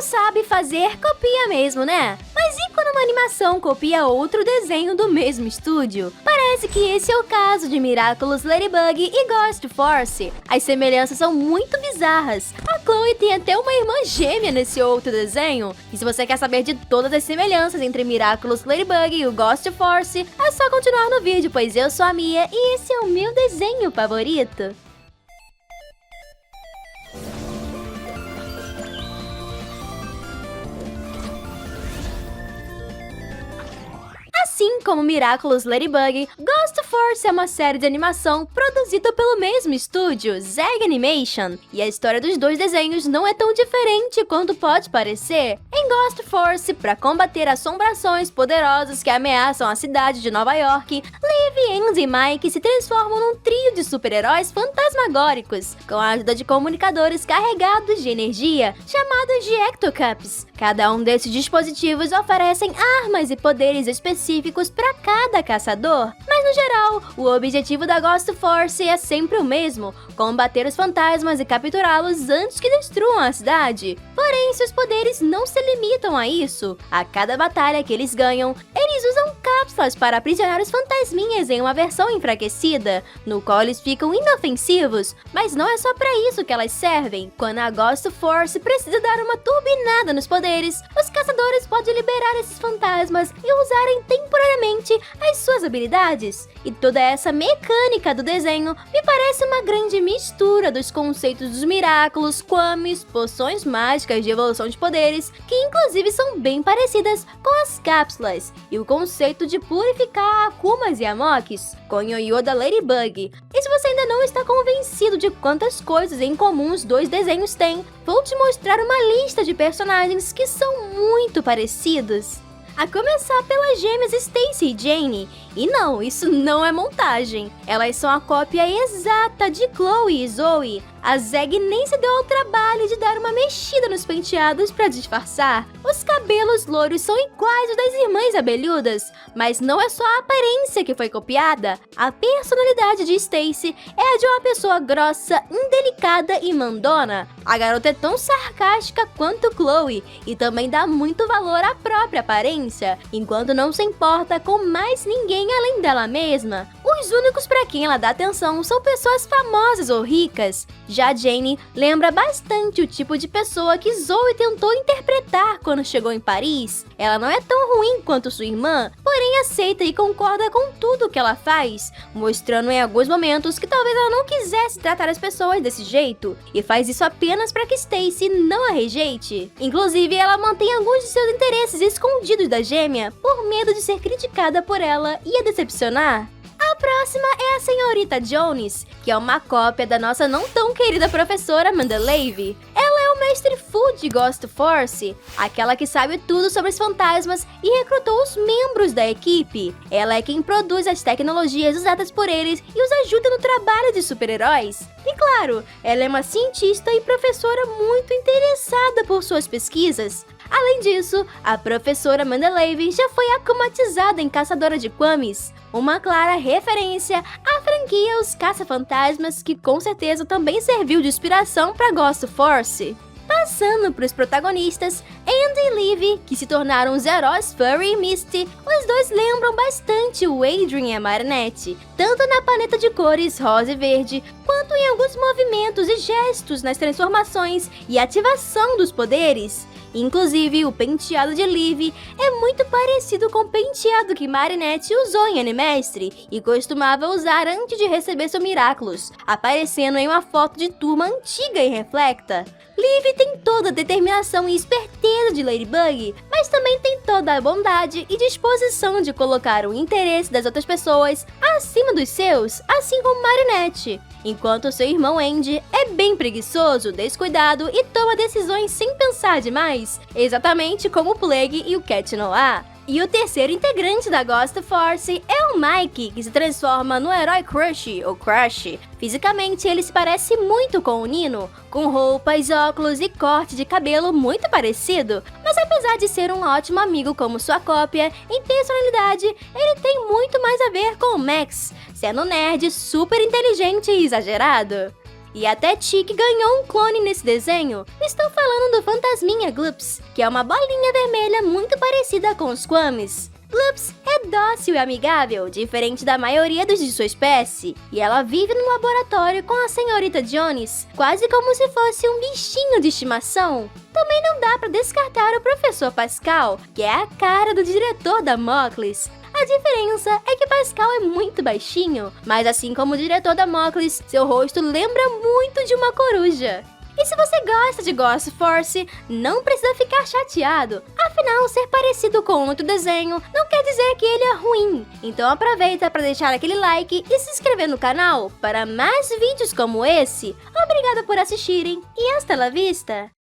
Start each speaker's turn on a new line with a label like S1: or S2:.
S1: não sabe fazer, copia mesmo, né? Mas e quando uma animação copia outro desenho do mesmo estúdio? Parece que esse é o caso de Miraculous Ladybug e Ghost Force. As semelhanças são muito bizarras. A Chloe tem até uma irmã gêmea nesse outro desenho. E se você quer saber de todas as semelhanças entre Miraculous Ladybug e o Ghost Force, é só continuar no vídeo, pois eu sou a Mia e esse é o meu desenho favorito. Assim como Miraculous Ladybug, Ghost Force é uma série de animação produzida pelo mesmo estúdio, Zeg Animation, e a história dos dois desenhos não é tão diferente quanto pode parecer. Em Ghost Force, para combater assombrações poderosas que ameaçam a cidade de Nova York, Liv, Andy e Mike se transformam num trio de super-heróis fantasmagóricos, com a ajuda de comunicadores carregados de energia, chamados de Ectocups. Cada um desses dispositivos oferecem armas e poderes específicos para cada caçador, mas no geral, o objetivo da Ghost Force é sempre o mesmo: combater os fantasmas e capturá-los antes que destruam a cidade. Porém, seus poderes não se limitam a isso. A cada batalha que eles ganham, eles usam cápsulas para aprisionar os fantasminhas em uma versão enfraquecida, no qual eles ficam inofensivos, mas não é só para isso que elas servem. Quando a Ghost Force precisa dar uma turbinada nos poderes, os caçadores podem liberar esses fantasmas e usarem temporariamente as suas habilidades. E toda essa mecânica do desenho me parece uma grande mistura dos conceitos dos Miraculous, Kwamis, poções mágicas de evolução de poderes, que inclusive são bem parecidas com as cápsulas, e o conceito de purificar Akumas e Amoks, com Yo-Yo da Ladybug. E se você ainda não está convencido de quantas coisas em comum os dois desenhos têm, vou te mostrar uma lista de personagens que são muito parecidos. A começar pelas gêmeas Stacy e Jane. E não, isso não é montagem. Elas são a cópia exata de Chloe e Zoe. A Zeg nem se deu ao trabalho de dar uma mexida nos penteados para disfarçar. Os cabelos loiros são iguais aos das irmãs abelhudas, mas não é só a aparência que foi copiada. A personalidade de Stacy é a de uma pessoa grossa, indelicada e mandona. A garota é tão sarcástica quanto Chloe e também dá muito valor à própria aparência, enquanto não se importa com mais ninguém além dela mesma. Os únicos para quem ela dá atenção são pessoas famosas ou ricas. Já Jane lembra bastante o tipo de pessoa que Zoe tentou interpretar quando chegou em Paris. Ela não é tão ruim quanto sua irmã, porém aceita e concorda com tudo que ela faz, mostrando em alguns momentos que talvez ela não quisesse tratar as pessoas desse jeito, e faz isso apenas para que Stacy não a rejeite. Inclusive, ela mantém alguns de seus interesses escondidos da gêmea por medo de ser criticada por ela e a decepcionar. A próxima é a senhorita Jones, que é uma cópia da nossa não tão querida professora Amanda Levy. Ela é o mestre Fu de Ghost Force, aquela que sabe tudo sobre os fantasmas e recrutou os membros da equipe. Ela é quem produz as tecnologias usadas por eles e os ajuda no trabalho de super-heróis. E claro, ela é uma cientista e professora muito interessada por suas pesquisas. Além disso, a professora Amanda Levy já foi akumatizada em Caçadora de Kwamis, uma clara referência à franquia Os Caça-Fantasmas, que com certeza também serviu de inspiração para Ghost Force. Passando para os protagonistas, Andy e Liv, que se tornaram os heróis Furry e Misty, os dois lembram bastante o Adrien e a Marinette, tanto na paleta de cores rosa e verde, quanto em alguns movimentos e gestos nas transformações e ativação dos poderes. Inclusive, o penteado de Liv é muito parecido com o penteado que Marinette usou em Animestre e costumava usar antes de receber seu Miraculous, aparecendo em uma foto de turma antiga e reflecta. Liv tem toda a determinação e esperteza de Ladybug, mas também tem toda a bondade e disposição de colocar o interesse das outras pessoas acima dos seus, assim como Marinette. Enquanto seu irmão Andy é bem preguiçoso, descuidado e toma decisões sem pensar demais, exatamente como o Plague e o Cat Noir. E o terceiro integrante da Ghost Force é o Mike, que se transforma no herói Crush, ou Crush. Fisicamente, ele se parece muito com o Nino, com roupas, óculos e corte de cabelo muito parecido. Mas apesar de ser um ótimo amigo como sua cópia, em personalidade, ele tem muito mais a ver com o Max, sendo nerd, super inteligente e exagerado. E até Chick ganhou um clone nesse desenho. Estou falando do fantasminha Gloops, que é uma bolinha vermelha muito parecida com os Squammies. Gloops é dócil e amigável, diferente da maioria dos de sua espécie, e ela vive no laboratório com a senhorita Jones, quase como se fosse um bichinho de estimação. Também não dá para descartar o professor Pascal, que é a cara do diretor da Moclis. A diferença é que Pascal é muito baixinho, mas assim como o diretor da Moclis, seu rosto lembra muito de uma coruja. E se você gosta de Ghost Force, não precisa ficar chateado. Afinal, ser parecido com outro desenho não quer dizer que ele é ruim. Então aproveita para deixar aquele like e se inscrever no canal para mais vídeos como esse. Obrigada por assistirem e hasta la vista!